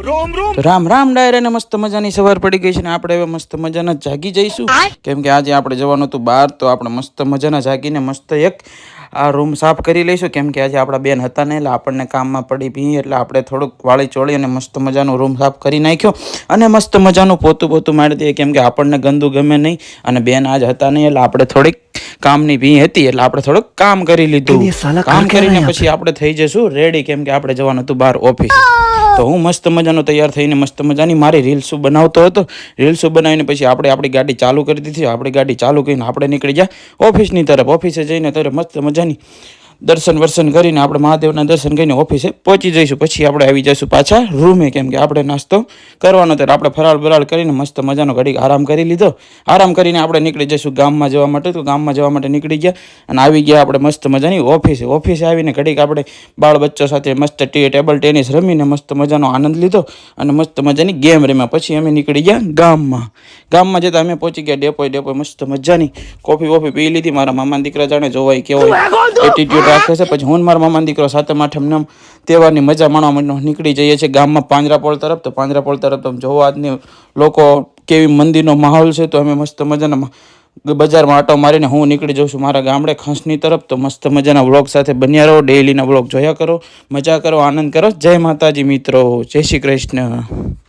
તો રામ રામ ડાયરે ને મસ્ત મજાની સવાર પડી ગઈ છે ને આપણે હવે મસ્ત મજાના જાગી જઈશું કેમ કે આજે આપણે જવાનું હતું બહાર તો આપણે મસ્ત મજાના જાગીને મસ્ત એક આ રૂમ સાફ કરી લઈશું કેમ કે આજે આપણા બેન હતા ને એટલે આપણને કામમાં પડી ભી એટલે આપણે થોડુંક વાળી ચોળી અને મસ્ત મજાનો રૂમ સાફ કરી નાખ્યો અને મસ્ત મજાનું પોતું મારી દઈએ કેમ કે આપણને ગંદુ ગમે નહીં અને બેન આજ હતા નહીં એટલે આપણે થોડીક કામની ભી હતી એટલે આપણે થોડુંક કામ કરી લીધું કામ કરીને પછી આપણે થઈ જશું રેડી કેમ કે આપણે જવાનું હતું બહાર ઓફિસ તો હું મસ્ત મજાનો તૈયાર થઈને મસ્ત મજાની મારી રીલ્સ બનાવતો હતો રીલ્સ બનાવીને પછી આપણે આપણી ગાડી ચાલુ કરી દીધી આપણી ગાડી ચાલુ કરીને આપણે નીકળી ગયા ઓફિસની તરફ ઓફિસે જઈને ત્યારે મસ્ત મજાની દર્શન વર્શન કરીને આપણે મહાદેવના દર્શન કરીને ઓફિસે પહોંચી જઈશું પછી આપણે આવી જઈશું પાછા રૂમે કેમ કે આપણે નાસ્તો કરવાનો ત્યારે આપણે ફરાળ બરાળ કરીને મસ્ત મજાનો ઘડીક આરામ કરી લીધો આરામ કરીને આપણે નીકળી જઈશું ગામમાં જવા માટે તો ગામમાં જવા માટે નીકળી ગયા અને આવી ગયા આપણે મસ્ત મજાની ઓફિસે આવીને ઘડીક આપણે બાળ બચ્ચો સાથે મસ્ત ટેબલ ટેનિસ રમીને મસ્ત મજાનો આનંદ લીધો અને મસ્ત મજાની ગેમ રમ્યા પછી અમે નીકળી ગયા ગામમાં જતાં અમે પહોંચી ગયા ડેપોય મસ્ત મજાની કોફી પી લીધી મારા મામાના દીકરા જાણે જોવાય કેવો એટીટ્યુડ રાખે છે પછી હું મારા મામાનો દીકરો સાતમ આઠમ તહેવારની મજા માણવા માટે નીકળી જઈએ છીએ ગામમાં પાંજરાપોળ તરફ તો પાંજરાપોળ તરફ તમે જોવો આજની લોકો કેવી મંદિરનો માહોલ છે તો અમે મસ્ત મજાના બજારમાં આટો મારીને હું નીકળી જાઉં છું મારા ગામડે ખંસની તરફ તો મસ્ત મજાના વ્લોગ સાથે બન્યા રહો ડેઈલીના વ્લોગ જોયા કરો મજા કરો આનંદ કરો જય માતાજી મિત્રો જય શ્રી કૃષ્ણ